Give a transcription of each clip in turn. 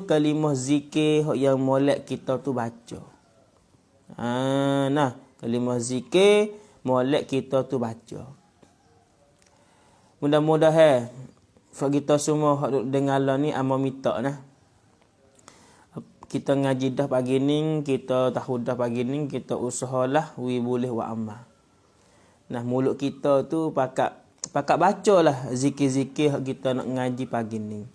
kalimah zikir yang molek kita tu baca. Kalimah zikir molek kita tu baca. Mudah-mudahan kita semua hak duk dengar ni amal minta nah. Kita ngaji dah pagi ni, kita tahu dah pagi ni, kita usahalah wi boleh wa amal. Nah, mulut kita tu pakat bacalah zikir-zikir hak kita nak ngaji pagi ni.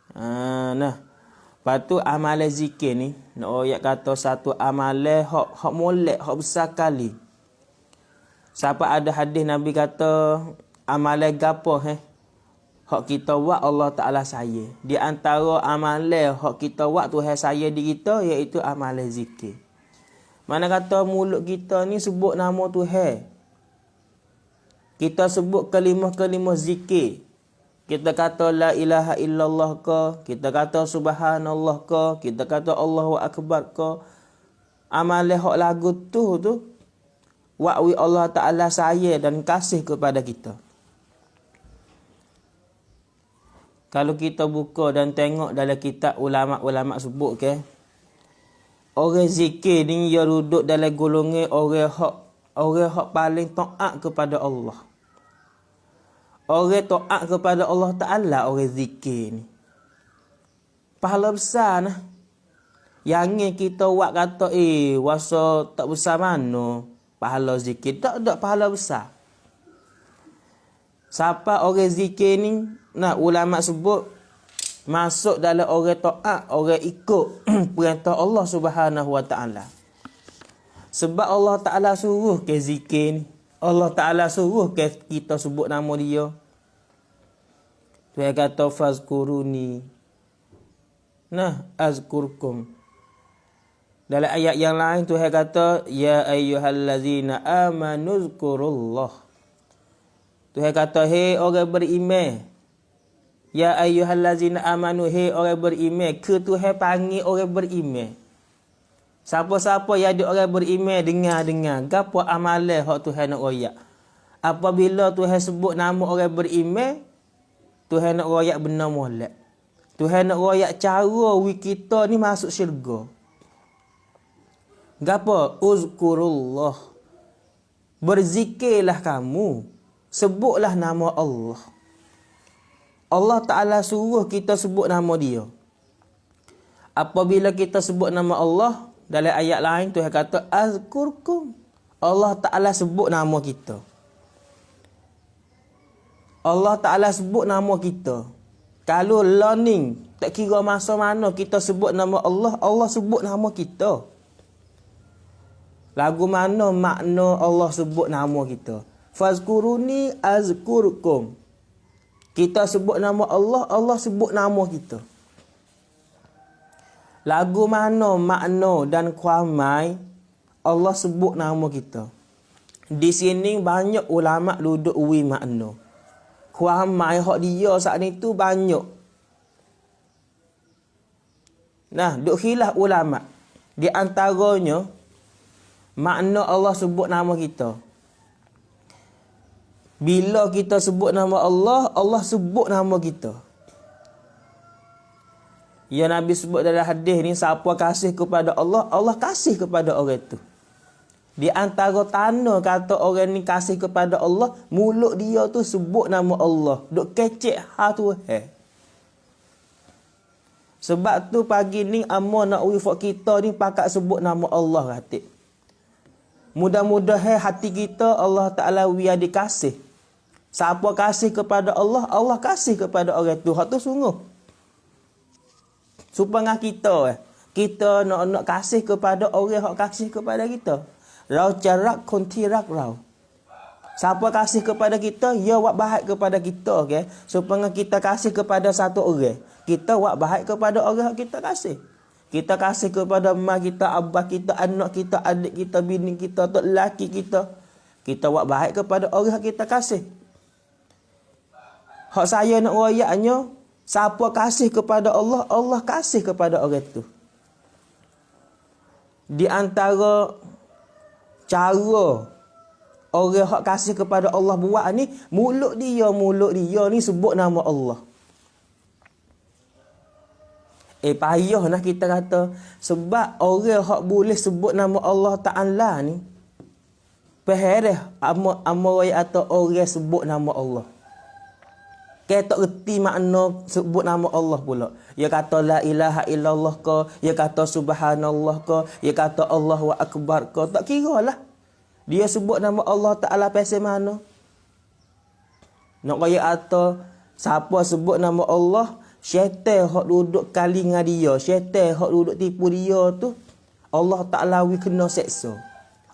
Lepas tu amalan zikir ni, nak ayat kata satu amalan hak molek, hak besar kali. Siapa ada hadis Nabi kata amalan gapo hak kita buat Allah Taala saya. Di antara amalan hak kita buat Tuhan saya di kita iaitu amalan zikir. Mana kata mulut kita ni sebut nama Tuhan. Kita sebut kalimah-kalimah zikir. Kita kata la ilaha illallah ke, kita kata subhanallah ke, kita kata Allahu akbar ke. Amalan hak lagu tu wa'wi Allah Taala saya dan kasih kepada kita. Kalau kita buka dan tengok dalam kitab ulama-ulama sebut orang zikir ni dia duduk dalam golongan orang hak paling taat kepada Allah. Orang taat kepada Allah Taala, orang zikir ni. Pahala besar nah. Yang kita buat kata wasa tak besar mana pahala zikir. Tak pahala besar. Siapa orang zikir ni, ulama sebut masuk dalam orang taat, orang ikut perintah Allah Subhanahu Wa Taala. Sebab Allah Taala suruh ke zikir ni. Allah Taala suruh ke kita sebut nama dia. Dia kata fazkuruni. Azkurkum. Dalam ayat yang lain Tuhan kata ya ayyuhallazina amanu zkurullah. Tuhan kata hei orang beriman. Ya ayyuhallazina amanu hei orang beriman. Ke Tuhan panggil orang beriman. Siapa-siapa yang ada orang beriman dengar. Gapo amalan hak Tuhan nak royak. Apabila Tuhan sebut nama orang beriman, Tuhan nak royak benar molek. Tuhan nak royak cara kita ni masuk syurga. Gapo? Uzkurullah. Berzikirlah kamu. Sebutlah nama Allah. Allah Ta'ala suruh kita sebut nama dia. Apabila kita sebut nama Allah, dalam ayat lain Tuhan kata azkurkum. Allah Ta'ala sebut nama kita. Allah Ta'ala sebut nama kita. Kalau learning, tak kira masa mana kita sebut nama Allah, Allah sebut nama kita. Lagu mana makna Allah sebut nama kita? Fazkuruni azkurkum. Kita sebut nama Allah, Allah sebut nama kita. Lagu mana makna dan kuamai Allah sebut nama kita. Di sini banyak ulama duduk uwi makna. Kuamai hak dia saat ni tu banyak. Duk khilaf ulama. Di antaranya makna Allah sebut nama kita. Bila kita sebut nama Allah, Allah sebut nama kita. Ya Nabi sebut dalam hadis ni, siapa kasih kepada Allah, Allah kasih kepada orang tu. Di antara tanda kata orang ni kasih kepada Allah, mulut dia tu sebut nama Allah. Duk kecek Tuhan. Sebab tu pagi ni amor nak wifak kita ni pakat sebut nama Allah katik. Mudah-mudahan hati kita Allah Ta'ala biar dikasih. Siapa kasih kepada Allah, Allah kasih kepada orang tu. Hak tu sungguh. Supaya kita kita nak kasih kepada orang hak kasih kepada kita. Rau jarak kontirak rau. Siapa kasih kepada kita, ya buat baik kepada kita, supaya kita kasih kepada satu orang. Kita buat baik kepada orang yang kita kasih. Kita kasih kepada mak kita, abah kita, anak kita, adik kita, bini kita, tok lelaki kita. Kita buat baik kepada orang yang kita kasih. Hak saya nak royaknya, siapa kasih kepada Allah, Allah kasih kepada orang tu. Di antara cara orang hak kasih kepada Allah buat ni, mulut dia ni sebut nama Allah. Payah lah kita kata. Sebab orang hak boleh sebut nama Allah Ta'ala ni, pehereh amoi atau orang sebut nama Allah. Kita tak reti makna sebut nama Allah pula. Dia kata la ilaha illallah ke, dia kata subhanallah ke, dia kata Allahu akbar ke, tak kira lah. Dia sebut nama Allah Ta'ala pasal mana. Nak kaya atau siapa sebut nama Allah, syaitan hak duduk kali dengan dia, syaitan hak duduk tipu dia tu, Allah Ta'ala kena seksa.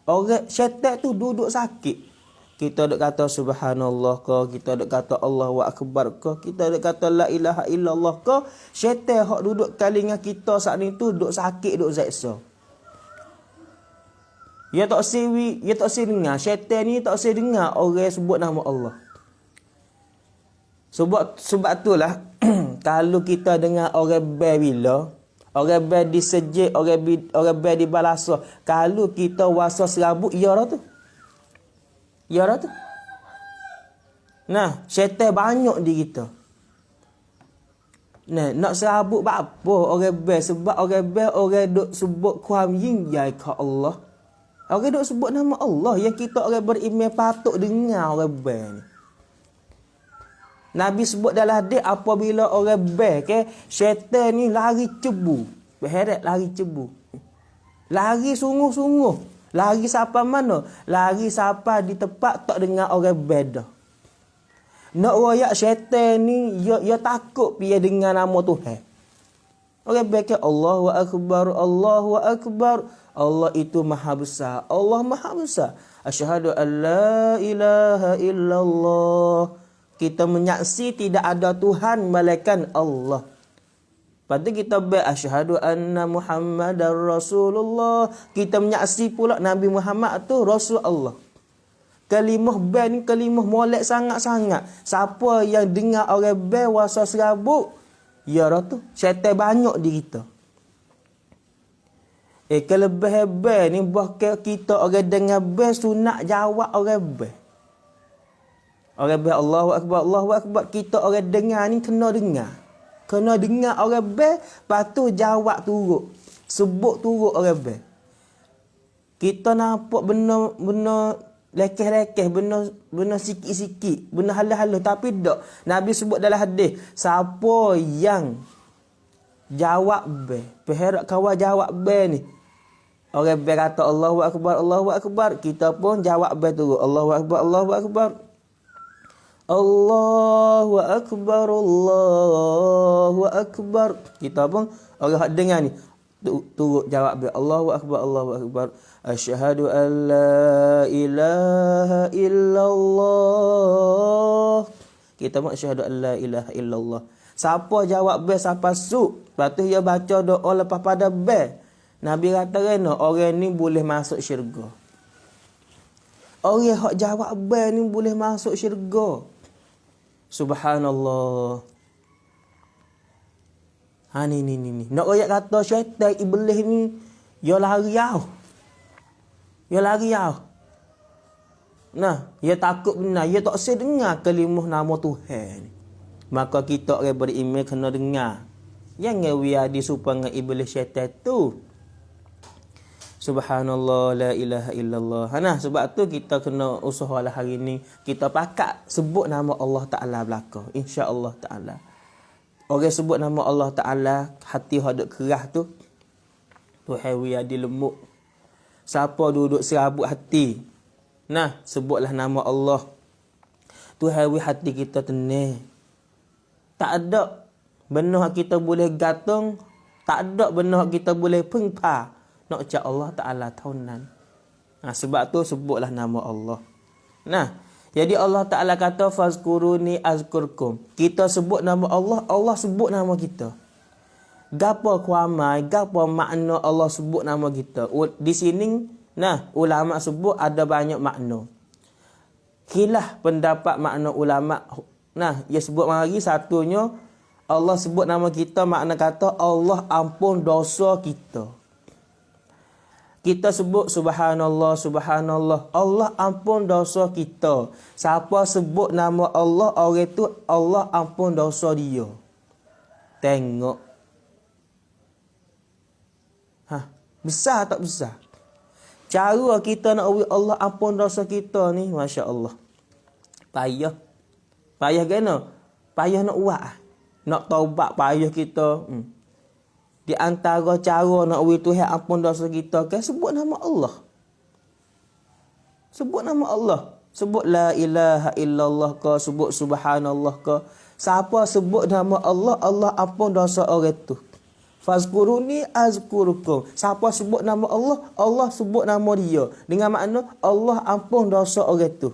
Orang syaitan tu duduk sakit. Kita duk kata subhanallah ke, kita duk kata Allahu akbar ke, kita duk kata la ilaha illallah ke, syaitan hak duduk kali dengan kita saat ni tu duk sakit, duk seksa. Dia tak sewi, dia tak seri dengar. Syaitan ni tak seri dengar orang sebut nama Allah. Sebab itulah kalau kita dengar orang bai bila, orang bai disejek, orang bai di balasa, kalau kita wasa serabut ya dah tu. Ya dah tu. Nah, syaitan banyak di kita. Nah, nak serabut apa orang bai, sebab orang bai orang duk sebut kuam yin ya ka Allah. Orang duk sebut nama Allah yang kita orang beriman patut dengar orang bai ni. Nabi sebut dalam hadis apabila orang bai ke, syaitan ni lari cebu. Berheret lari cebu. Lari sungguh-sungguh. Lari siapa mana? Lari siapa di tempat tak dengar orang bai dah. Nak royak syaitan ni, dia takut dia dengar nama Tuhan. Orang bai ke Allahu akbar, Allahu akbar. Allah itu maha besar. Allah maha besar. Asyhadu an la ilaha illallah. Kita menyaksi tidak ada Tuhan melainkan Allah. Lepas tu kita asyhadu anna Muhammadar Rasulullah. Kita menyaksi pula Nabi Muhammad tu Rasul Allah. Kalimah bai ni kalimah molek sangat-sangat. Siapa yang dengar orang bai wasa serabut, ya dah tu syaitan banyak di kita. Kelebihan bai ni bahkan kita orang dengar bai sunat jawab orang bai. Orang bai Allahu akbar, Allahu akbar, kita orang dengar ni kena dengar. Kena dengar orang bai, lepas tu jawab turut. Sebut turut orang bai. Kita nampak benda lekeh-lekeh, benda sikit-sikit, benda halus-halus, tapi tak. Nabi sebut dalam hadis, siapa yang jawab bai, peherak kawan jawab bai ni, orang bai kata Allahu akbar, Allahu akbar, kita pun jawab bai turut. Allahu akbar, Allahu akbar. Allahu akbar, Allahu akbar. Kita pun orang hak dengar ni turut jawab bai. Allahu akbar, Allahu akbar. Asyhadu an la ilaha illallah. Kita pun asyhadu an la ilaha illallah. Siapa jawab bai siapa suk, lepas tu dia baca doa lepas pada bai. Nabi kata kena orang ni boleh masuk syurga. Orang hak jawab bai ni boleh masuk syurga. Subhanallah. Ni. Nak ayat kata syaitan iblis ni, dia lari jauh. Dia lari jauh. Nah, dia takut benar. Dia tak usah dengar kalimah nama Tuhan. Maka kita orang beriman kena dengar. Jangan wiadi supaya dengan iblis syaitan tu. Subhanallah, la ilaha illallah. Nah, sebab tu kita kena usahalah hari ni kita pakat sebut nama Allah Ta'ala belaka. InsyaAllah Ta'ala. Orang sebut nama Allah Ta'ala, hati hadap kerah tu, Tuhan wiadi lembut. Siapa duduk serabut hati, nah, sebutlah nama Allah. Tuhan wi hati kita tenang. Tak ada benda kita boleh gantung, tak ada benda kita boleh pengpa. Nak cak Allah Ta'ala tahunan. Sebab tu sebutlah nama Allah. Nah, jadi Allah Ta'ala kata fazkuruni azkurkum. Kita sebut nama Allah, Allah sebut nama kita. Gapo kuamai, gapo makna Allah sebut nama kita. Di sini, nah, ulama sebut ada banyak makna. Khilaf pendapat makna ulama. Nah, dia sebut lagi satunya, Allah sebut nama kita, makna kata Allah ampun dosa kita. Kita sebut subhanallah, subhanallah. Allah ampun dosa kita. Siapa sebut nama Allah, orang itu Allah ampun dosa dia. Tengok. Besar tak besar? Cara kita nak wi Allah ampun dosa kita ni, Masya Allah. Payah. Payah kena? Payah nak buat. Nak taubat payah kita. Di antara cara nak wi Tuhan ampun dosa kita kan, sebut nama Allah. Sebut nama Allah. Sebut la ilaha illallah ke, sebut subhanallah ke. Siapa sebut nama Allah, Allah ampun dosa orang tu. Fazkuruni azkurukum. Siapa sebut nama Allah, Allah sebut nama dia. Dengan makna Allah ampun dosa orang tu.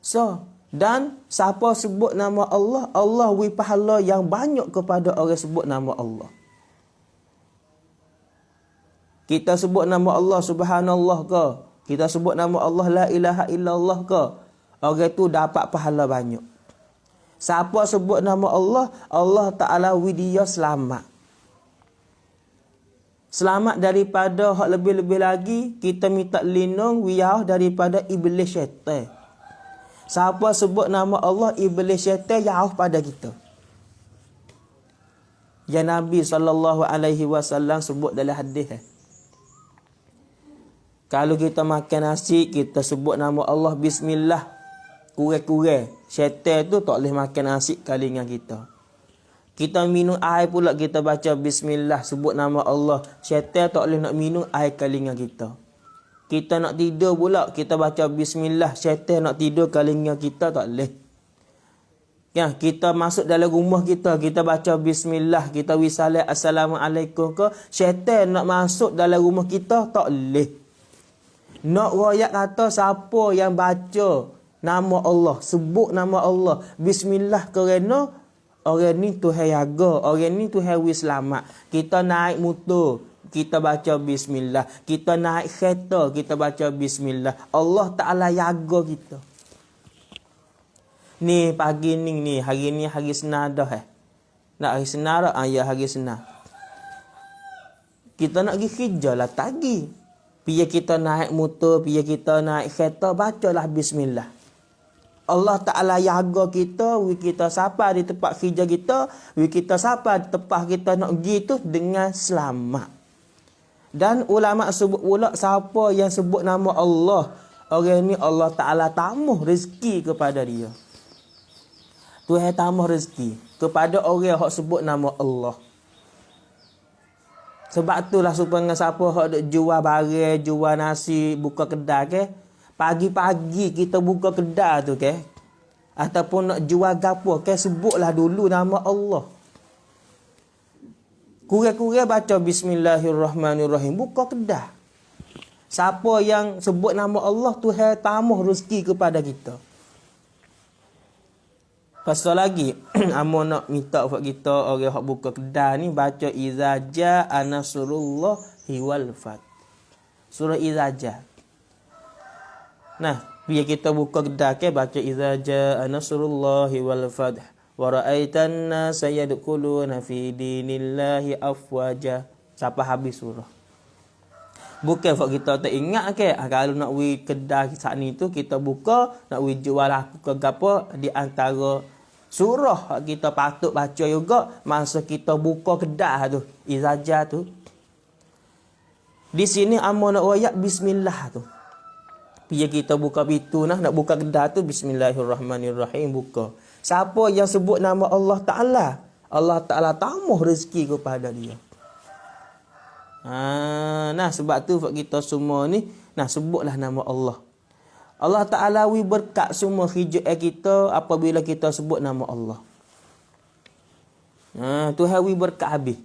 So, dan siapa sebut nama Allah, Allah wi pahala yang banyak kepada orang sebut nama Allah. Kita sebut nama Allah subhanallah ke, kita sebut nama Allah la ilaha illallah ke, orang tu dapat pahala banyak. Siapa sebut nama Allah, Allah Ta'ala wi dia selamat. Selamat daripada hak lebih-lebih lagi, kita minta lindung wiyah daripada iblis syaitan. Siapa sebut nama Allah, iblis syaitan jauh pada kita. Yang Nabi SAW sebut dalam hadis. Kalau kita makan nasi, kita sebut nama Allah, bismillah. Kurang-kurang. Syaitan tu tak boleh makan nasi kali dengan kita. Kita minum air pula, kita baca bismillah, sebut nama Allah. Syaitan tak boleh nak minum air kali dengan kita. Kita nak tidur pula, kita baca bismillah. Syaitan nak tidur kali dengan kita, tak boleh. Ya, kita masuk dalam rumah kita, kita baca bismillah, kita wisalat assalamualaikum ke, syaitan nak masuk dalam rumah kita, tak boleh. Nak royak kata siapa yang baca nama Allah, sebut nama Allah, bismillah kerana orang ni Tuhan jaga, orang ni Tuhan wi selamat. Kita naik motor, kita baca bismillah. Kita naik kereta, kita baca bismillah. Allah Ta'ala jaga kita. Ni pagi ni hari ni hari senar dah Nak hari senar dah? Ya, hari senar. Kita nak pergi kerja lah, tak pergi. Biar kita naik motor, biar kita naik kereta, bacalah bismillah. Allah Ta'ala jaga kita, kita sampai di tempat kerja kita, kita sampai di tempat kita nak pergi tu dengan selamat. Dan ulama sebut pula, siapa yang sebut nama Allah, orang ni Allah Ta'ala tambah rezeki kepada dia. Tuhan tambah rezeki kepada orang yang sebut nama Allah. Sebab itulah supaya siapa yang jual barang, jual nasi, buka kedai ke, pagi-pagi kita buka kedai tu ke, ataupun nak jual gapo ke, sebutlah dulu nama Allah. Kurang-kurang baca bismillahirrahmanirrahim, buka kedai. Siapa yang sebut nama Allah, Tuhan tambah rezeki kepada kita. Pasal lagi, amo nak minta buat kita orang hak buka kedai ni baca iza jaa nasrullahi wal fath. Surah iza jaa. Nah, biar kita buka kedai ke baca iza jaa nasrullahi wal fath wa ra'aitan nasa yadkhuluna fi dinillahi afwaja. Sampai habis surah. Bukan buat kita tak ingat ke, kalau nak wi kedai saat ni tu kita buka, nak wi jual aku ke gapo, di antara surah kita patut baca juga masa kita buka kedai tu, izaja tu. Di sini amo nak royak bismillah tu. Biar kita buka pintu nak buka kedai tu, bismillahirrahmanirrahim, buka. Siapa yang sebut nama Allah Ta'ala, Allah Ta'ala tambah rezeki kepada dia. Nah, sebab tu buat kita semua ni, sebutlah nama Allah. Allah Ta'ala wi berkat semua hidup kita apabila kita sebut nama Allah. Tuhan wi berkat habis.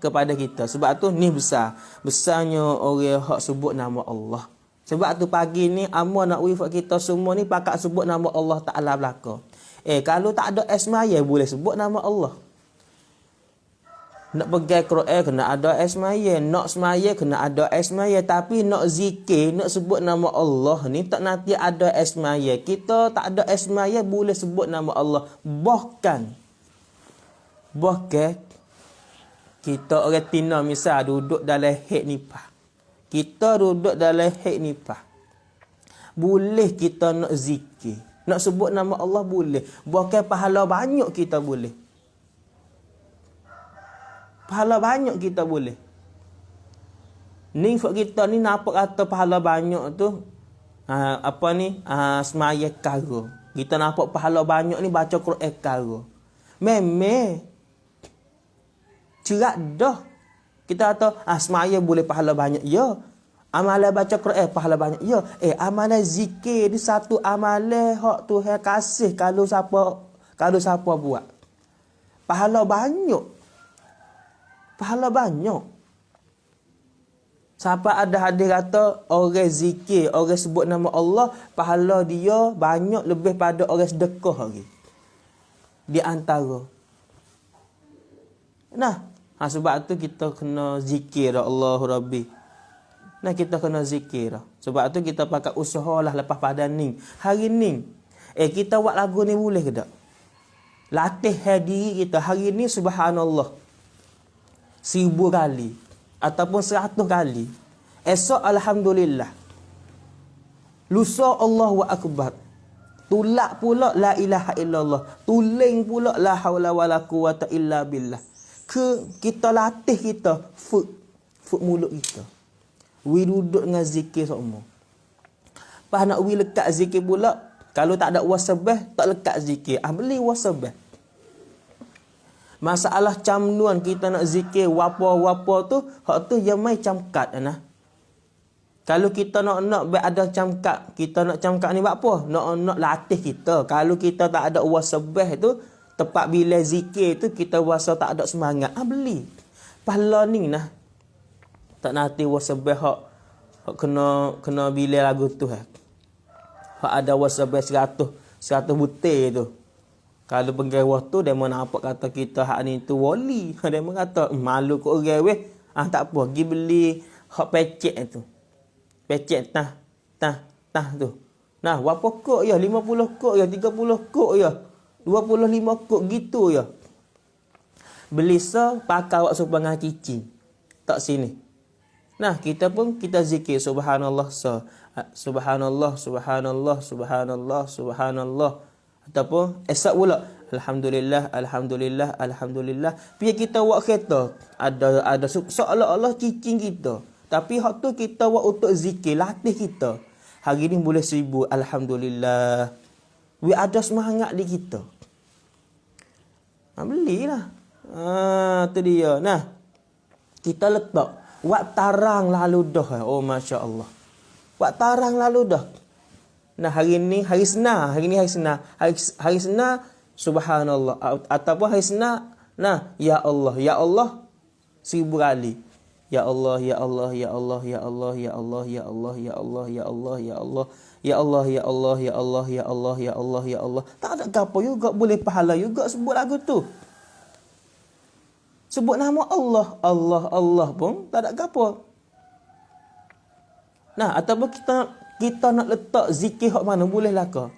Kepada kita. Sebab tu ni besarnya orang hak sebut nama Allah. Sebab tu pagi ni amo nak wi buat kita semua ni pakat sebut nama Allah Ta'ala belaka. Kalau tak ada esmaya boleh sebut nama Allah. Nak pegang Quran kena ada esmaya, nak semaya kena ada esmaya, tapi nak zikir, nak sebut nama Allah ni tak nanti ada esmaya. Kita tak ada esmaya boleh sebut nama Allah. Bahkan kita orang Tina misal duduk dalam hek nipah. Kita duduk dalam hek nipah. Boleh kita nak zikir, nak sebut nama Allah boleh. Bahkan pahala banyak kita boleh. Pahala banyak kita boleh. Ni fak kita ni nampak kata pahala banyak tu semaya karo. Kita nampak pahala banyak ni baca Quran karo. Memang cerak dah. Kita kata semaya boleh pahala banyak. Ya. Amalan baca Quran pahala banyak. Ya. Amalan zikir ni satu amalan hak Tuhan kasih kalau siapa buat. Pahala banyak. Pahala banyak. Sampai ada hadis kata orang zikir, orang sebut nama Allah, pahala dia banyak lebih pada orang sedekah lagi. Di antara. Nah, sebab tu kita kena zikir Allah Rabbi. Nah, kita kena zikir. Sebab tu kita pakai usahalah lepas pada ni. Hari ni, kita buat lagu ni boleh ke tak? Latih diri kita. Hari ni subhanallah. 1000 kali. Ataupun 100 kali. Esok alhamdulillah. Lusa Allahu akbar. Tulak pula la ilaha illallah. Tuling pula la haula wala quwata illa billah. Kita latih kita foot mulut kita. We duduk dengan zikir semua. Pas nak we lekat zikir pula, kalau tak ada wasabah, tak lekat zikir. Beli wasabah. Masalah camnuan kita nak zikir wapa-wapa tu, hak tu yang mai camkat nah. Kalau kita nak ada camkat, kita nak camkat ni buat apa? Nak latih kita. Kalau kita tak ada wasabah tu, tepat bila zikir tu kita rasa tak ada semangat. Beli. Pahala ni nah. Tak nanti wasabah hak kena bila lagu tu Hak ada wasabah 100 butir tu. Kalau penggawa tu dia nampak kata kita hak ni tu wali. Dia kata malu kau orang weh. Tak apa, pergi beli hak pecek tu. Pecek tah tu. Nah, berapa kok ya? 50 kok ya, 30 kok ya. 25 kok gitu ya. Beli pakai awak supaya cicing. Tak sini. Nah, kita pun kita zikir subhanallah subhanallah subhanallah subhanallah subhanallah. Ataupun esok pula alhamdulillah alhamdulillah alhamdulillah. Biar kita buat kereta ada seolah-olah cicing kita. Tapi hak tu kita buat untuk zikir, latih kita. Hari ni boleh 1000 alhamdulillah. We ada semangat di kita. Belilah. Tu dia. Nah, kita letak buat tarang lalu dah. Oh masya-Allah. Buat tarang lalu dah. Nah, hari ni hari Senin. Hari Senin subhanallah ataupun hari Senin ya Allah 1000 kali. Ya Allah ya Allah ya Allah ya Allah ya Allah ya Allah ya Allah ya Allah ya Allah ya Allah ya Allah ya Allah ya Allah ya Allah ya Allah. Tak ada gapo juga boleh pahala juga sebut lagu tu. Sebut nama Allah pun tak ada gapo. Nah, ataupun kita nak letak zikir hak mana bolehlah ke?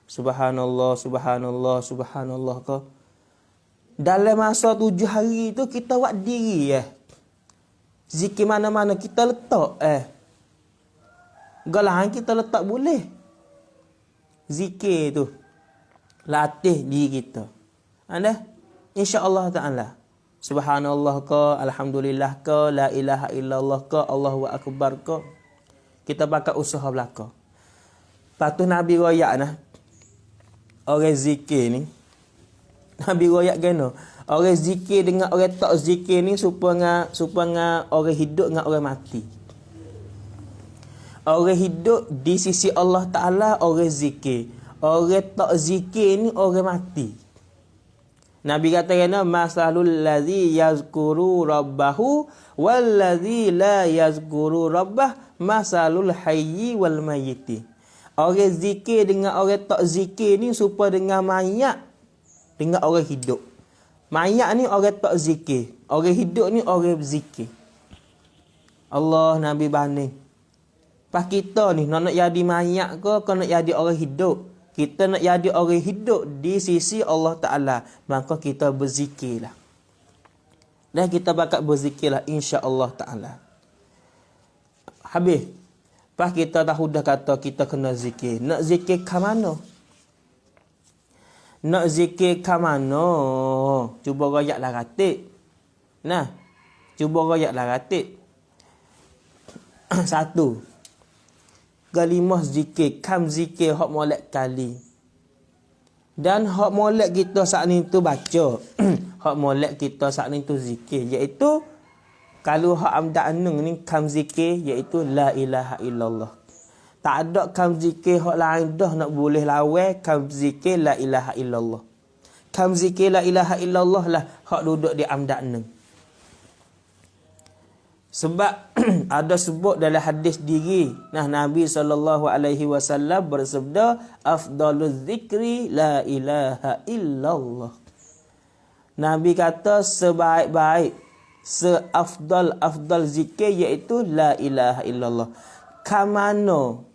Subhanallah, subhanallah, subhanallah ke? Dalam masa 7 hari tu kita buat diri Zikir mana-mana kita letak Galahan kita letak boleh. Zikir tu latih diri kita. Anda insya-Allah taala. Subhanallah ke, alhamdulillah ke, la ilaha illallah ke, Allahu akbar ke. Kita pakai usaha belaka. Patut Nabi royak orang zikir ni. Nabi royak gano. Orang zikir dengan orang tak zikir ni supaya orang hidup dengan orang mati. Orang hidup di sisi Allah Ta'ala orang zikir. Orang tak zikir ni orang mati. Nabi kata kena masalul ladzi yazkuru rabbahu wal ladzi la yazkuru rabbah masalul hayyi wal mayyiti. Orang zikir dengan orang tak zikir ni supaya dengan mayat dengan orang hidup. Mayat ni orang tak zikir, orang hidup ni orang berzikir. Allah Nabi banding. Pas kita ni nak jadi mayat ke nak jadi orang hidup? Kita nak jadi orang hidup di sisi Allah Ta'ala. Maka kita berzikirlah. Dan kita bakal berzikirlah insya-Allah Ta'ala. Habis. Pas kita dah kata kita kena zikir. Nak zikir ke mana? Nak zikir ke mana? Cuba royaklah katik. Nah, Cuba royaklah ratib. Satu. Kalimah zikir, kam zikir hak molek kali. Dan hak molek kita saat ni tu baca. Hak molek kita saat ni tu zikir, iaitu kalau hak amda anung ni kam zikir, iaitu la ilaha illallah. Tak ada kam zikir hak lain dah nak boleh lawan kam zikir la ilaha illallah. Kam zikir la ilaha illallah lah hak duduk di amda anung. Sebab ada sebut dalam hadis diri, Nabi SAW bersabda, afdaluz zikri la ilaha illallah. Nabi kata sebaik-baik, seafdal zikir iaitu la ilaha illallah. Kamano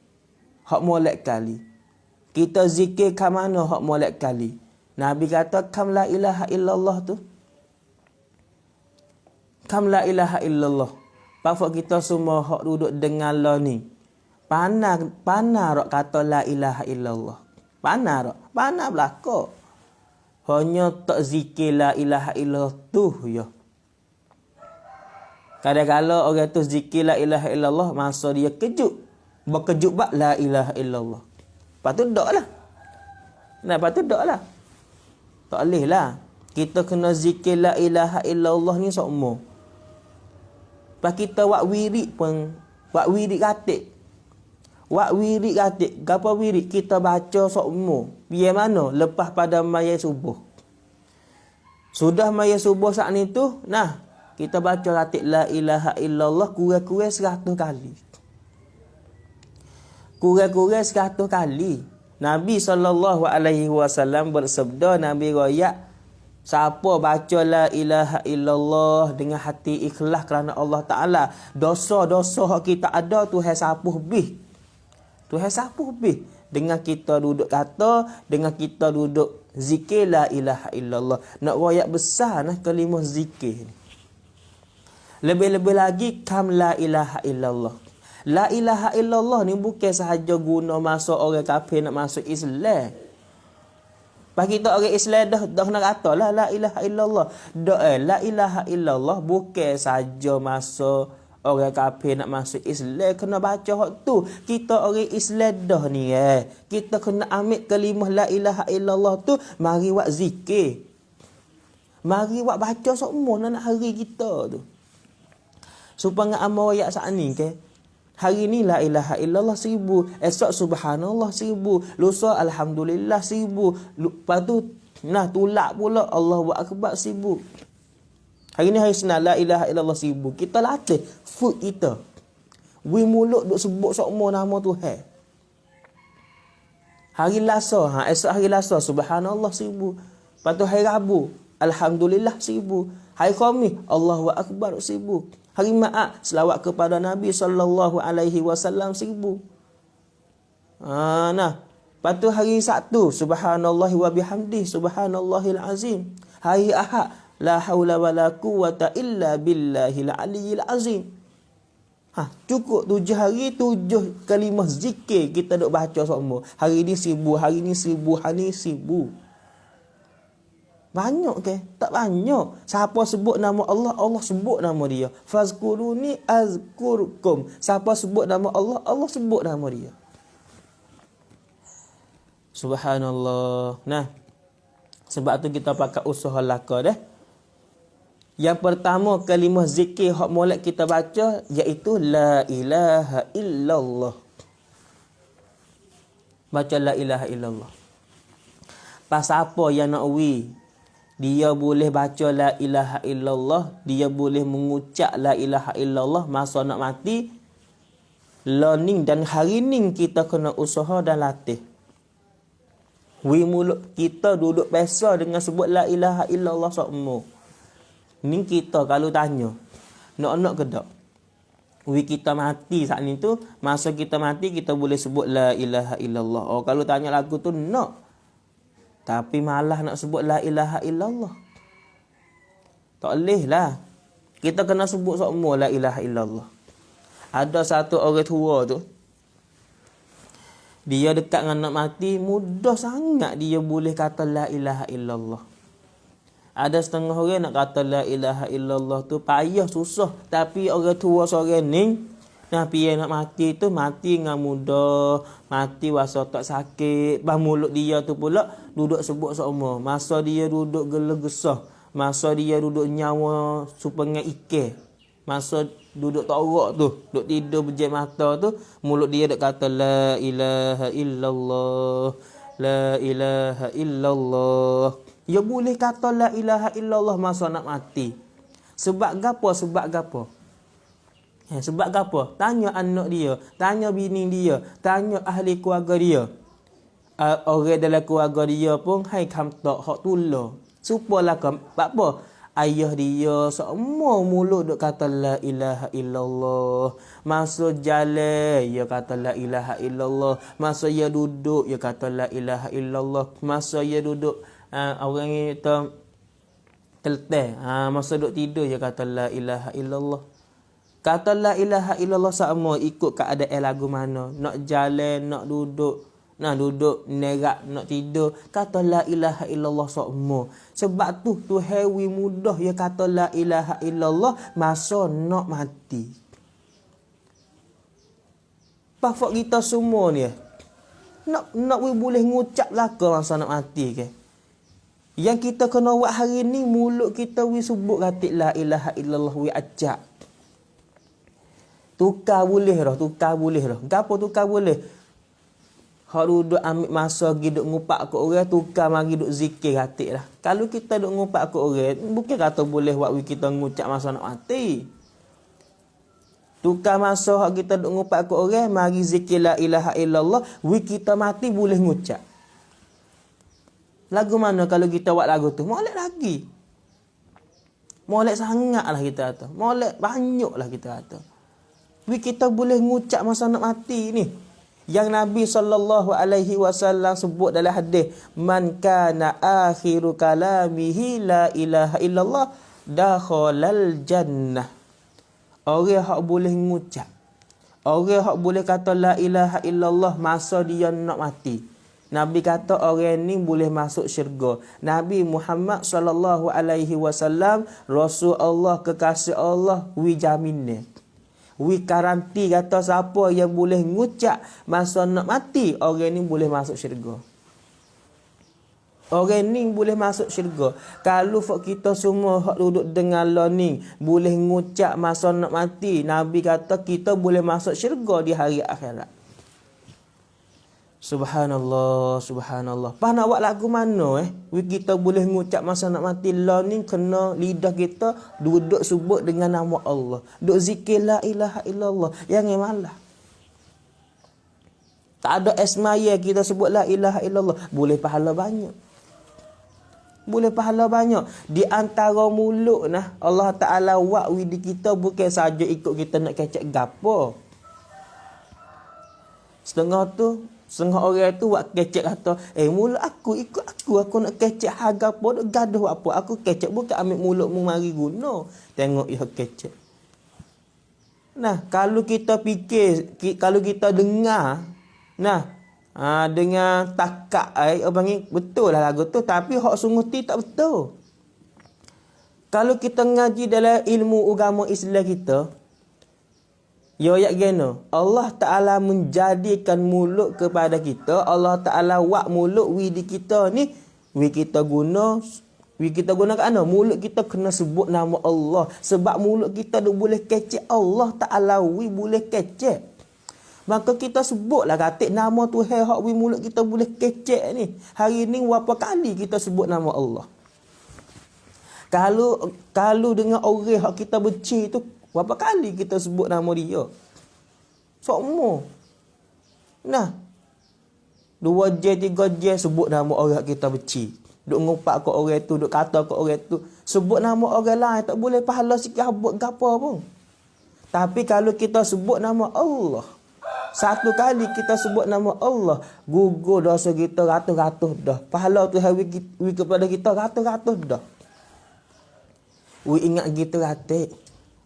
hak molek kali. Kita zikir kamano hak molek kali. Nabi kata kam la ilaha illallah tu. Kam la ilaha illallah. Pafak kita semua hak duduk dengar lah ni. Pana rak kata la ilaha illallah. Pana belaka. Hanya tak zikir la ilaha illallah tu ya. Kadang-kadang orang tu zikir la ilaha illallah, masa dia kejut. Berkejut bak la ilaha illallah. Lepas tu dok lah. Lepas tu dok lah. Tak boleh lah. Kita kena zikir la ilaha illallah ni semua. Lepas kita buat wirid pun, buat wirid ratib. Buat wirid ratib. Gapa wirid? Kita baca semua. Biar mana? Lepas pada maya subuh. Sudah maya subuh saat ni tu, kita baca ratib la ilaha illallah kurang-kurang 100 kali. Kurang-kurang 100 kali. Nabi SAW bersabda, Nabi royak, siapa baca la ilaha illallah dengan hati ikhlas kerana Allah Ta'ala, dosa-dosa yang kita ada Tuhan sapuh bih. Tuhan sapuh bih. Dengan kita duduk kata, dengan kita duduk zikir la ilaha illallah. Nak royak besar kalimah zikir ni. Lebih-lebih lagi kam la ilaha illallah. La ilaha illallah ni bukan sahaja guna masa orang kafir nak masuk Islam. Pas kita orang Islam dah nak kata lah la ilaha illallah. La ilaha illallah bukan saja masa orang kafir nak masuk Islam kena baca hak tu. Kita orang Islam dah ni kita kena ambil kalimah la ilaha illallah tu, mari buat zikir. Mari buat baca semua nak hari kita tu. Supaya amal ayat saat ni hari ni la ilaha illallah 1000, esok subhanallah 1000, lusa alhamdulillah 1000, lepas tu tulak pula Allahu akbar 1000. Hari ni hari Senin la ilaha illallah 1000. Kita latih food kita. We mulut duk sebut semua nama Tuhan. Hari Selasa, esok hari Selasa subhanallah 1000. Lepas tu hari Rabu alhamdulillah 1000. Hari Khamis Allahu akbar 1000. Hari Jumaat selawat kepada Nabi SAW 1000. Lepas tu hari Sabtu subhanallah wa bihamdi subhanallahil azim. Hari Ahad la haula wala quwata illa billahil aliyyil azim. Cukup 7 hari 7 kalimah zikir kita duk baca semua. Hari ni 1000, hari ni 1000, hari ni 1000. Banyak ke? Tak banyak. Siapa sebut nama Allah, Allah sebut nama dia. Fazkuruni azkurkum. Siapa sebut nama Allah, Allah sebut nama dia. Subhanallah. Sebab tu kita pakai usaha laka dah. Yang pertama kalimah zikir hak molek kita baca iaitu la ilaha illallah. Baca la ilaha illallah. Pasal apa yang nak dia boleh baca la ilaha illallah, dia boleh mengucap la ilaha illallah masa nak mati. Learning dan hari ni kita kena usaha dan latih. Mulut kita duduk biasa dengan sebut la ilaha illallah semua. Ni kita kalau tanya, nak ke tak? Kita mati saat ni tu, masa kita mati kita boleh sebut la ilaha illallah. Kalau tanya lagu tu nak. Tapi malah nak sebut la ilaha illallah. Tak boleh lah. Kita kena sebut semua la ilaha illallah. Ada satu orang tua tu, dia dekat dengan nak mati, mudah sangat dia boleh kata la ilaha illallah. Ada setengah orang nak kata la ilaha illallah tu payah, susah. Tapi orang tua seorang ni, nah piye nak mati tu, mati dengan mudah. Mati wasa tak sakit. Bah mulut dia tu pula duduk sebut seumur. Masa dia duduk gelegesah. Masa dia duduk nyawa supengai ikan. Masa duduk torak tu, duduk tidur bejek mata tu, mulut dia duk kata la ilaha illallah. La ilaha illallah. Ya boleh kata la ilaha illallah masa nak mati. Sebab gapo? Sebab gapo? Sebab gapo? Tanya anak dia, tanya bini dia, tanya ahli keluarga dia. Orang dalam keluarga dia pun hai kamtak hak tulah. Supalah apa? Ayah dia semua mulut duk kata la ilaha illallah. Masa jalan dia kata la ilaha illallah. Masa dia duduk dia kata la ilaha illallah. Masa dia duduk orang itu teleteh. Masa duduk tidur dia kata la ilaha illallah. Kata la ilaha illallah sama ikut keadaan lagu mana. Nak jalan, nak duduk. Nak duduk, nerak, nak tidur. Kata la ilaha illallah semua. Sebab tu hewi mudah dia kata la ilaha illallah masa nak mati. Pafak kita semua ni. Nak boleh ngucap laka masa nak mati ke. Yang kita kena buat hari ni, mulut kita sebut katik la ilaha illallah ajak. Tukar boleh dah, tukar boleh dah. Gapo tukar boleh? Hak duduk ambil masa pergi duk ngupak ke orang, tukar mari duk zikir katik lah. Kalau kita duk ngupak ke orang, bukan kata boleh buat kita ngucap masa nak mati. Tukar masa hak kita duk ngupak ke orang, mari zikir la ilaha illallah, kita mati boleh ngucap. Lagu mana kalau kita buat lagu tu? Molek lagi. Molek sangat lah kita kata. Molek banyak lah kita kata. Kita boleh ngucap masa nak mati ni. Yang Nabi SAW sebut dalam hadis, man kana akhiru kalamihi la ilaha illallah dakhalal jannah. Orang hak boleh ngucap, orang hak boleh kata la ilaha illallah masa dia nak mati, Nabi kata orang ni boleh masuk syurga. Nabi Muhammad SAW, Rasul Allah, kekasih Allah, jaminnya. Karanti kata siapa yang boleh ngucap masa nak mati, orang ni boleh masuk syurga. Orang ni boleh masuk syurga. Kalau kita semua hak duduk dengar lah ni boleh ngucap masa nak mati, Nabi kata kita boleh masuk syurga di hari akhirat. Subhanallah, subhanallah. Pas nak buat lagu mana kita boleh ngucap masa nak mati lah ni, kena lidah kita duduk sebut dengan nama Allah. Duk zikir la ilaha illallah. Jangan malah. Tak ada esmaya kita sebut la ilaha illallah. Boleh pahala banyak. Boleh pahala banyak. Di antara mulut Allah Ta'ala buat widi kita bukan saja ikut kita nak kecek gapo. Setengah orang tu buat kecek kata, mulut aku ikut aku nak kecek harga apa, nak gaduh apa. Aku kecek bukan ambil mulutmu mari guna. Tengok ya kecek. Nah, kalau kita fikir, kalau kita dengar, dengan takak panggil betul lah lagu tu, tapi hak sungguh tak betul. Kalau kita ngaji dalam ilmu agama Islam kita, Allah Ta'ala menjadikan mulut kepada kita. Allah Ta'ala buat mulut widi kita ni, kita guna kat mana? Mulut kita kena sebut nama Allah. Sebab mulut kita boleh kecek Allah Ta'ala boleh kecek. Maka kita sebutlah katik nama Tuhan hak mulut kita boleh kecek ni. Hari ni berapa kali kita sebut nama Allah? Kalau dengan orang hak kita benci tu, berapa kali kita sebut nama dia? Semua. 2 3 je sebut nama orang kita benci. Duk ngopak ke orang tu, duk kata ke orang tu. Sebut nama orang lain tak boleh pahala sikit habuk gapo pun. Tapi kalau kita sebut nama Allah, satu kali kita sebut nama Allah, gugur dosa kita ratus-ratus dah. Pahala tu hari kepada kita ratus-ratus dah. Ingat kita ratik.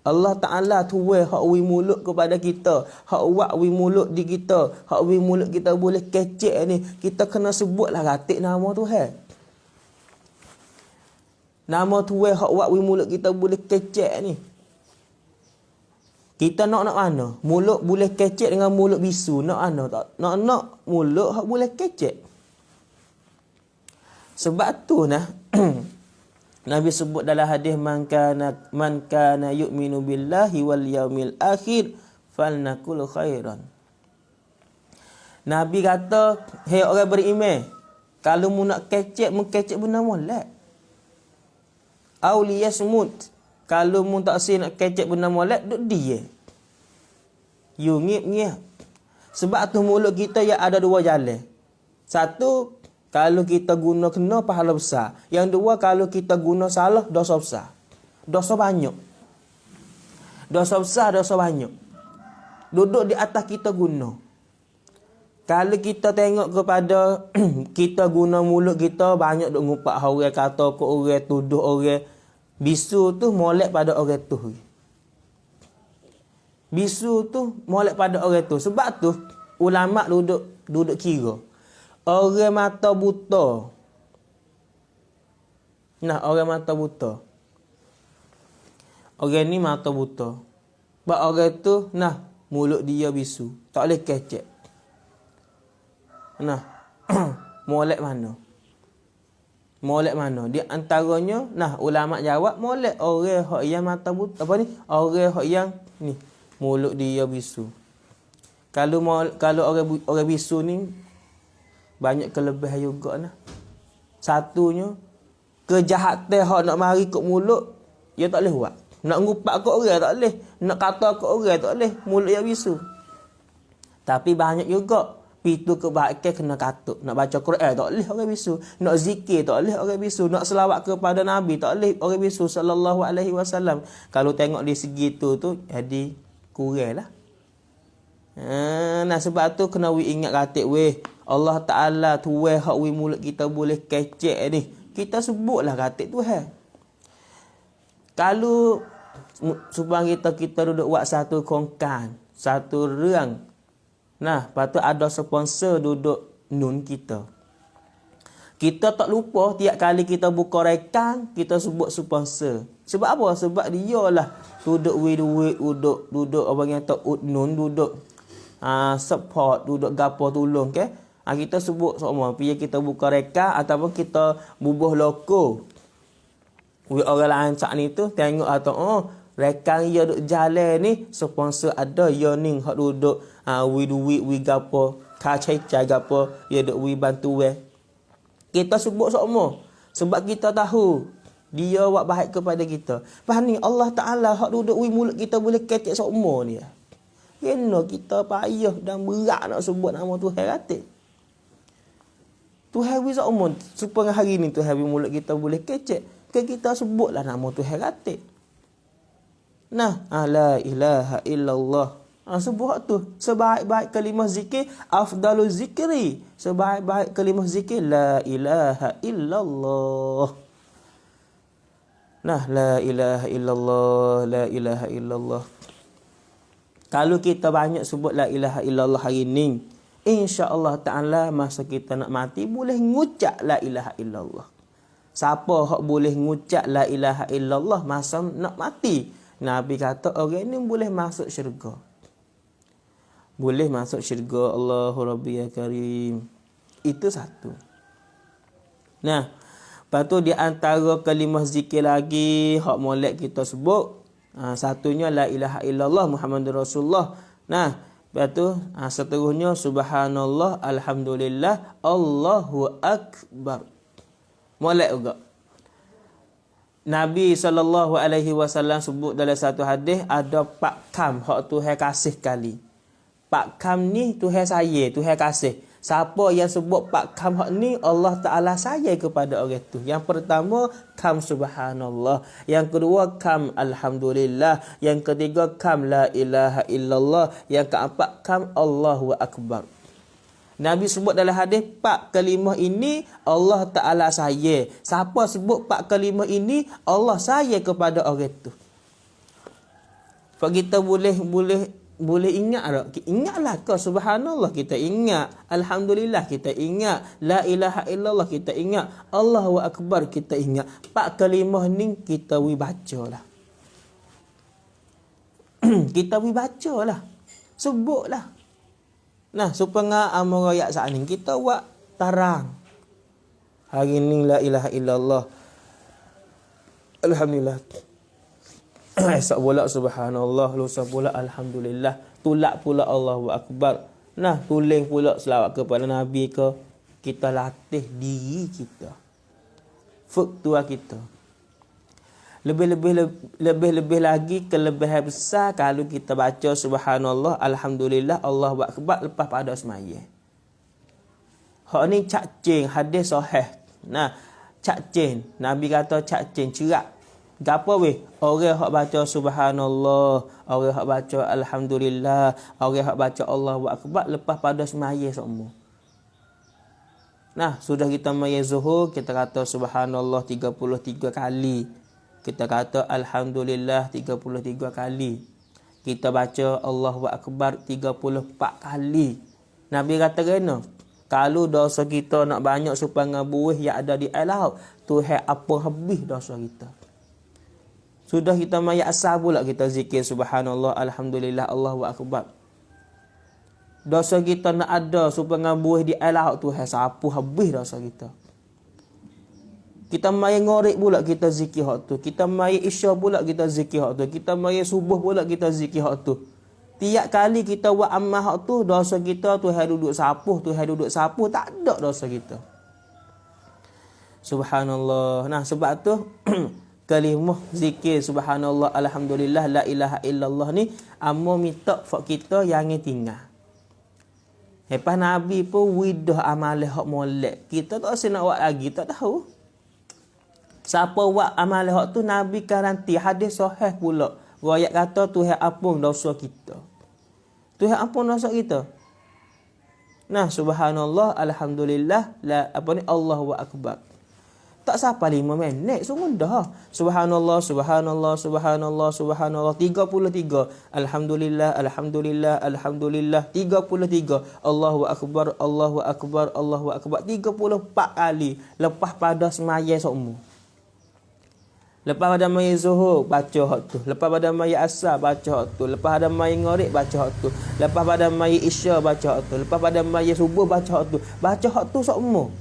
Allah Ta'ala tuwe hak mulut kepada kita. Hak wak mulut di kita. Hak mulut kita boleh kecek ni. Kita kena sebutlah ratik nama Tuhan. Nama tuai hak wak mulut kita boleh kecek ni. Kita nak mana? Mulut boleh kecek dengan mulut bisu. Nak mana? Tak nak mulut hak boleh kecek. Sebab tu nah Nabi sebut dalam hadis man kana yu'minu billahi wal yaumil akhir falnaqul khairan. Nabi kata, "Hei orang beriman, kalau mu nak kecek, mu kecek benda molek. Auliya semut. Kalau mu tak si nak kecek benda molek, duk dia. You ngip-ngip. Sebab tu mulut kita yang ada dua jalan. Satu, kalau kita guna kena pahala besar. Yang dua, kalau kita guna salah, dosa besar. Dosa banyak. Dosa besar, dosa banyak. Duduk di atas kita guna. Kalau kita tengok kepada kita guna mulut kita, banyak duk ngupak orang, kata ke orang, tuduh orang. Bisu tu molek pada orang tu. Bisu tu molek pada orang tu. Sebab tu ulama duduk kira. Orang mata buta. Nah, orang mata buta. Orang ni mata buta. Sebab orang tu, nah, mulut dia bisu. Tak boleh kecek. Nah, molek mana? Molek mana? Di antaranya, nah, ulama jawab molek orang hak yang mata buta. Apa ni? Orang hak yang ni, mulut dia bisu. Kalau orang bisu ni banyak kelebihan juga nah. Satunya, kejahatan hak nak mari kat mulut, dia tak boleh buat. Nak ngupak kat orang tak boleh. Nak kata kat orang tak boleh. Mulut dia bisu. Tapi banyak juga pintu kebaikan kena katuk. Nak baca Quran tak boleh orang bisu. Nak zikir tak boleh orang bisu. Nak selawat kepada Nabi tak boleh orang bisu sallallahu alaihi wasallam. Kalau tengok di segi tu jadi kurang lah. Nah sebab tu kena ingat katik weh. Allah Ta'ala tuai hak mulut kita boleh kecek ni. Kita sebutlah katik Tuhan. Kalau supaya kita duduk buat satu kongkan, satu rang. Nah, lepas tu ada sponsor duduk nun kita. Kita tak lupa tiap kali kita buka rekan, kita sebut sponsor. Sebab apa? Sebab dia lah duduk duit, duduk apa yang tak nun, duduk support, duduk gapo tolong ke. Kita sebut semua. Pergi kita buka rekan ataupun kita bubuh loko. Orang lain cak ni tu tengok atau rekan dia duk jalan ni sponsor ada ya ning hak duduk duit gapo ka cai gapo dia duk bantu kita sebut semua sebab kita tahu dia buat baik kepada kita. Pas ni Allah Taala hak duduk mulut kita boleh kecek semua ni. Kena kita payah dan berat nak sebut nama Tuhan kata. Tuhan wi semua supaya hari ni Tuhan mulut kita boleh kecek. Kita sebutlah nama Tuhan kata. Nah, la ilaha illallah. Sebut tu. Sebaik-baik kalimah zikir, afdalu zikri. Sebaik-baik kalimah zikir, la ilaha illallah. Nah, la ilaha illallah, la ilaha illallah. Kalau kita banyak sebut la ilaha illallah hari ni, insya-Allah Ta'ala masa kita nak mati boleh ngucap la ilaha illallah. Siapa hak boleh ngucap la ilaha illallah masa nak mati? Nabi kata orang ni boleh masuk syurga. Boleh masuk syurga. Allahu Rabbi ya Karim. Itu satu. Nah, lepas tu di antara kalimah zikir lagi hak molek kita sebut, satunya la ilaha illallah Muhammadur Rasulullah. Nah, lepas tu seterusnya subhanallah, alhamdulillah, Allahu akbar. Molek juga. Nabi SAW sebut dalam satu hadis ada pak kam hak Tuhan kasih kali. Pak kam ni Tuhan sayang, Tuhan kasih. Siapa yang sebut pak kam hak ni Allah Taala sayang kepada orang tu. Yang pertama kam subhanallah, yang kedua kam alhamdulillah, yang ketiga kam la ilaha illallah, yang keempat kam Allahu akbar. Nabi sebut dalam hadis pak kalimah ini Allah Ta'ala sayang. Siapa sebut pak kalimah ini Allah sayang kepada orang tu. Sebab kita boleh boleh ingat tak? Ingatlah kau subhanallah kita ingat. Alhamdulillah kita ingat. La ilaha illallah kita ingat. Allahu akbar kita ingat. 4 kalimah ni kita bacalah. Kita bacalah. Sebutlah. Nah, supaya amal royak saat ni kita buat tarang. Hari ni la ilaha illallah. Alhamdulillah. Esok pula subhanallah, lusa pula alhamdulillah, tulak pula Allahu akbar. Nah, tuling pula selawat kepada Nabi ke. Kita latih diri kita. Faktua kita. Lebih lagi kelebihan besar kalau kita baca subhanallah, alhamdulillah, Allahu akbar lepas pada semaya. Hak ni cak cing hadis sahih. Nah, cak cing, Nabi kata cak cing cerak. Gapo weh? Orang hak baca subhanallah, orang hak baca alhamdulillah, orang hak baca Allahu akbar lepas pada semaya semua. Nah, sudah kita maya zuhur, kita kata subhanallah 33 kali. Kita kata alhamdulillah 33 kali. Kita baca Allahu akbar 34 kali. Nabi kata kena, kalau dosa kita nak banyak supaya buih yang ada di air laut, Tuhan apa habis dosa kita. Sudah kita maya asal pula kita zikir subhanallah, alhamdulillah, Allahu akbar. Dosa kita nak ada supaya buih di air laut, Tuhan sapu habis dosa kita. Kita maya ngorek pula kita zikir hak tu. Kita maya isya pula kita zikir hak tu. Kita maya subuh pula kita zikir hak tu. Tiap kali kita buat amal hak tu, dosa kita Tuhan duduk sapuh, Tuhan duduk sapuh, tak ada dosa kita. Subhanallah. Nah, sebab tu kalimah zikir subhanallah, alhamdulillah, la ilaha illallah ni amo minta fak kita yang tinggal. Lepas Nabi pun widah amalan hak molek. Kita tak rasa nak buat lagi, tak tahu. Siapa buat amalan hak tu Nabi garanti, hadis sahih pula. Riwayat kata Tuhan ampun dosa kita. Tuhan ampun dosa kita. Nah, subhanallah, alhamdulillah, Allahu akbar. Tak sampai 5 minit, semua dah. Subhanallah, subhanallah, subhanallah, subhanallah. 33. Alhamdulillah, alhamdulillah, alhamdulillah. 33. Allahu akbar, Allahu akbar, Allahu akbar. 34 kali. Lepas pada semaya semua. Lepas pada maya zuhur, baca hak tu. Lepas pada maya asar, baca hak tu. Lepas pada maya ngorek, baca hak tu. Lepas pada maya isya, baca hak tu. Lepas pada maya subuh, baca hak tu. Baca hak tu semua.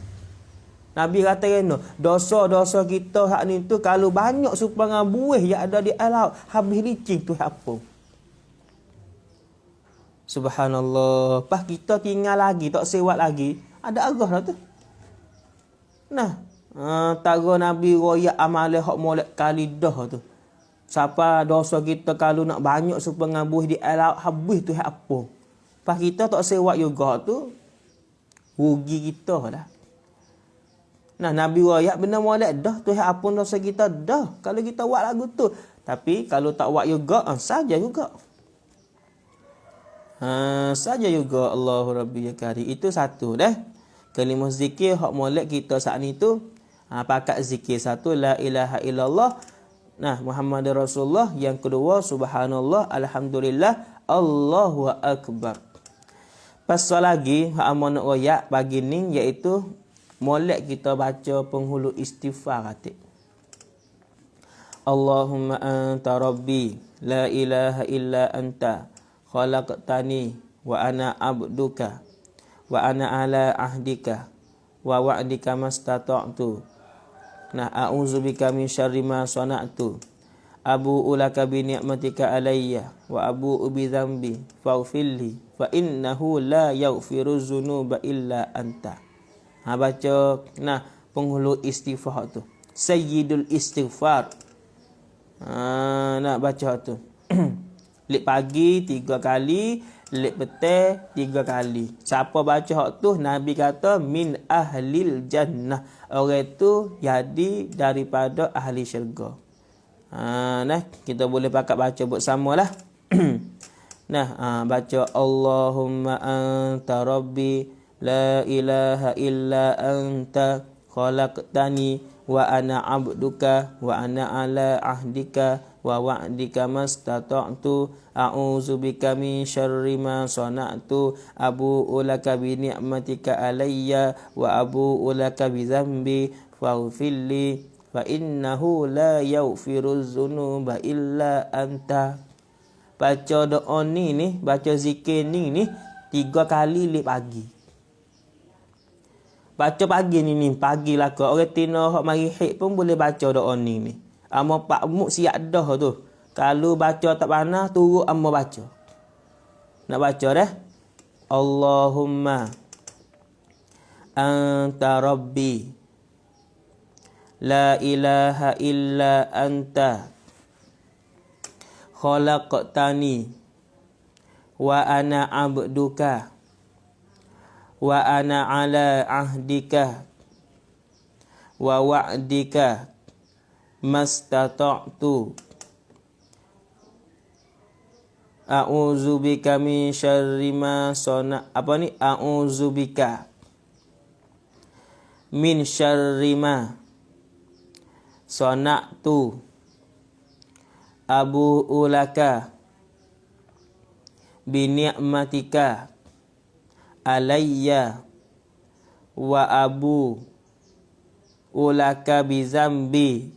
Nabi kata kena, dosa-dosa kita hak ni tu kalau banyak supaya buih yang ada di air laut, habis licin tu apa? Subhanallah. Pas kita tinggal lagi, tak sewat lagi, ada agah dah tu. Nah, taga Nabi royak amal hak molek kali dah tu. Siapa dosa kita kalau nak banyak supaya buih di air laut, habis tu apa? Pas kita tak sewat juga tu, rugi kita dah. Nah, Nabi royak benda molek dah, Tuhan ampun dosa kita dah kalau kita buat lagu tu. Tapi kalau tak buat juga, saja juga. Saja juga. Allahu Rabbi ya Karim. Itu satu dah. Kalimah zikir hak molek kita saat ni tu. Pakat zikir satu, la ilaha illallah. Nah, Muhammad Rasulullah. Yang kedua, subhanallah, alhamdulillah, Allahu akbar. Pasal lagi, hak amal nak royak pagi ni, iaitu molek kita baca penghulu istighfar katik. Allahumma anta rabbi la ilaha illa anta khalaqtani wa ana abduka wa ana ala ahdika wa wa'dika mastata'tu. Nah, a'udzubika min syarri ma sana'tu. Abu'u laka bi ni'matika alayya wa abu'u bi dhanbi faghfirli fa innahu la yaghfiru dzunuba illa anta. Baca penghulu istighfar tu. Sayyidul istighfar. Nak baca tu. Lek pagi 3 kali, lek petang 3 kali. Siapa baca hak tu, Nabi kata min ahlil jannah. Orang tu jadi daripada ahli syurga. Kita boleh pakat baca bersamalah. Baca Allahumma anta rabbi la ilaha illa anta khalaqtani wa ana abduka wa ana ala ahdika wa wa'dika mastata'tu a'udzubika min syarri ma sana'tu abu'u laka bi ni'matika alayya wa abu'u laka bi dzambi faghfirli fa innahu la yaghfiruz dzunuba illa anta. Baca doa ni, baca zikir ni 3 kali lep pagi. Baca pagi ni pagi lah kau. Orang tino hok mari hik pun boleh baca doa ni. Amo pak muk siap dah tu. Kalau baca tak panah turut amo baca. Nak baca dah. Allahumma anta rabbi la ilaha illa anta khalaqtani wa ana abduka wa ana ala ahdika wa wa'dika mastata'tu a'udzubika min syarri ma a'udzubika min syarri ma sana'tu abu'u laka bi ni'matika alayya wa abu ulaka bi zambi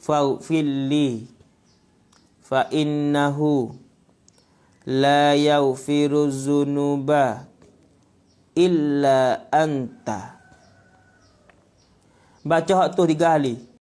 faghfirli fa innahu la yaghfiruz dzunuba illa anta. Baca hak tu 3 kali.